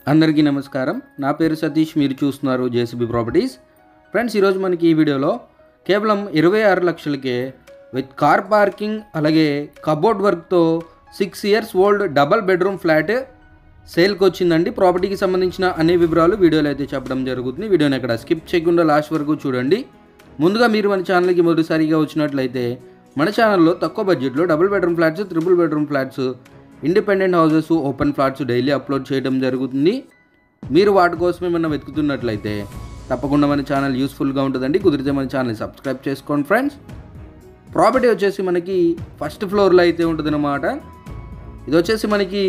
అందరికీ నమస్కారం. నా పేరు సతీష్. మీరు చూస్తున్నారు జేసీబీ ప్రాపర్టీస్. ఫ్రెండ్స్, ఈరోజు మనకి ఈ వీడియోలో కేవలం 26 లక్షలకే విత్ కార్ పార్కింగ్ అలాగే కబోర్డ్ వర్క్తో 6 years old double bedroom flat సేల్కి వచ్చిందండి. ప్రాపర్టీకి సంబంధించిన అన్ని వివరాలు వీడియోలో అయితే చెప్పడం జరుగుతుంది. వీడియోని ఎక్కడ స్కిప్ చేయకుండా లాస్ట్ వరకు చూడండి. ముందుగా మీరు మన ఛానల్కి మొదటిసారిగా వచ్చినట్లయితే మన ఛానల్లో తక్కువ బడ్జెట్లో double bedroom flats, triple bedroom flats, independent houses, open flats daily upload చేయడం జరుగుతుంది. మీరు వాటి కోసం ఏమన్నా వెతుకుతున్నట్లయితే తప్పకుండా మన ఛానల్ యూస్ఫుల్గా ఉంటుందండి. కుదిరితే మన ఛానల్ని సబ్స్క్రైబ్ చేసుకోండి ఫ్రెండ్స్. ప్రాపర్టీ వచ్చేసి మనకి ఫస్ట్ ఫ్లోర్లో అయితే ఉంటుందన్నమాట. ఇది వచ్చేసి మనకి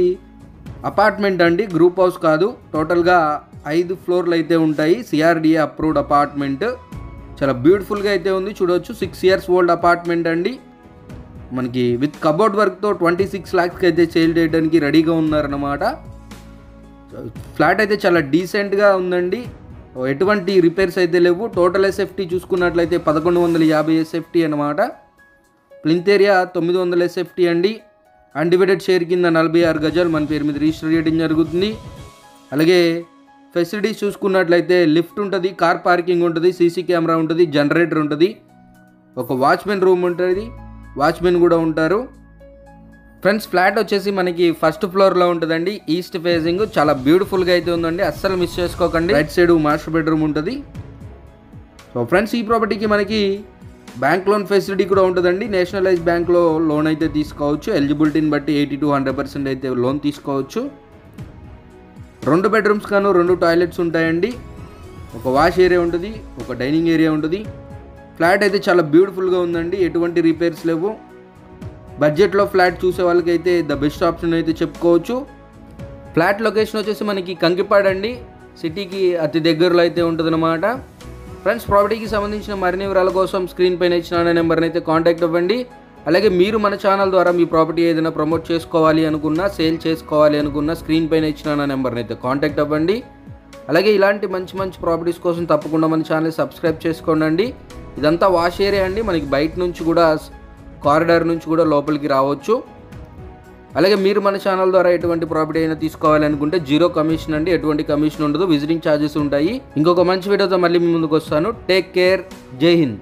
అపార్ట్మెంట్ అండి, గ్రూప్ హౌస్ కాదు. టోటల్గా 5 ఫ్లోర్లు అయితే ఉంటాయి. CRDA approved apartment. చాలా బ్యూటిఫుల్గా అయితే ఉంది, చూడవచ్చు. 6 ఇయర్స్ ఓల్డ్ అపార్ట్మెంట్ అండి. మనకి విత్ కబోర్డ్ వర్క్తో 26 lakhsకి అయితే సేల్ చేయడానికి రెడీగా ఉన్నారన్నమాట. ఫ్లాట్ అయితే చాలా డీసెంట్గా ఉందండి. ఎటువంటి రిపేర్స్ అయితే లేవు. టోటల్ ఎస్ఎఫ్టీ చూసుకున్నట్లయితే 1150 ఎస్ఎఫ్టీ అనమాట. ప్లింత్ ఏరియా 900 ఎస్ఎఫ్టీ అండి. అన్డివైడెడ్ షేర్ కింద 46 గజాలు మన పేరు మీద రిజిస్టర్ చేయడం జరుగుతుంది. అలాగే ఫెసిలిటీస్ చూసుకున్నట్లయితే లిఫ్ట్ ఉంటుంది, కార్ పార్కింగ్ ఉంటుంది, సీసీ కెమెరా ఉంటుంది, జనరేటర్ ఉంటుంది, ఒక వాచ్మెన్ రూమ్ ఉంటుంది, వాచ్మెన్ కూడా ఉంటారు. ఫ్రెండ్స్, ఫ్లాట్ వచ్చేసి మనకి ఫస్ట్ ఫ్లోర్లో ఉంటుందండి. ఈస్ట్ ఫేసింగ్ చాలా బ్యూటిఫుల్గా అయితే ఉందండి. అస్సలు మిస్ చేసుకోకండి. రైట్ సైడ్ మాస్టర్ బెడ్రూమ్ ఉంటుంది. సో ఫ్రెండ్స్, ఈ ప్రాపర్టీకి మనకి బ్యాంక్ లోన్ ఫెసిలిటీ కూడా ఉంటుందండి. నేషనలైజ్ బ్యాంక్లో లోన్ అయితే తీసుకోవచ్చు. ఎలిజిబిలిటీని బట్టి 80 to 100% అయితే లోన్ తీసుకోవచ్చు. 2 బెడ్రూమ్స్ గాను 2 టాయిలెట్స్ ఉంటాయండి. ఒక వాష్ ఏరియా ఉంటుంది, ఒక డైనింగ్ ఏరియా ఉంటుంది. ఫ్లాట్ అయితే చాలా బ్యూటిఫుల్గా ఉందండి. ఎటువంటి రిపేర్స్ లేవు. బడ్జెట్లో ఫ్లాట్ చూసే వాళ్ళకైతే ద బెస్ట్ ఆప్షన్ అయితే చెప్పుకోవచ్చు. ఫ్లాట్ లొకేషన్ వచ్చేసి మనకి కంకిపాడ్ అండి. సిటీకి అతి దగ్గరలో అయితే ఉంటుందన్నమాట. ఫ్రెండ్స్, ప్రాపర్టీకి సంబంధించిన మరిన్ని వివరాల కోసం స్క్రీన్ పైన ఇచ్చిన నెంబర్ని అయితే కాంటాక్ట్ అవ్వండి. అలాగే మీరు మన ఛానల్ ద్వారా మీ ప్రాపర్టీ ఏదైనా ప్రమోట్ చేసుకోవాలి అనుకున్నా, సేల్ చేసుకోవాలి అనుకున్నా స్క్రీన్ పైన ఇచ్చిన నెంబర్ని అయితే కాంటాక్ట్ అవ్వండి. అలాగే ఇలాంటి మంచి మంచి ప్రాపర్టీస్ కోసం తప్పకుండా మన ఛానల్ సబ్స్క్రైబ్ చేసుకోండి. ఇదంతా వాష్ ఏరియా అండి. మనకి బయట నుంచి కూడా, కారిడార్ నుంచి కూడా లోపలికి రావచ్చు. అలాగే మీరు మన ఛానల్ ద్వారా ఎటువంటి ప్రాపర్టీ అయినా తీసుకోవాలి అనుకుంటే 0 కమిషన్ అండి. ఎటువంటి కమిషన్ ఉండదు. విజిటింగ్ ఛార్జెస్ ఉంటాయి. ఇంకొక మంచి వీడియోతో మళ్ళీ మీ ముందుకు వస్తాను. Take care. జై హింద్.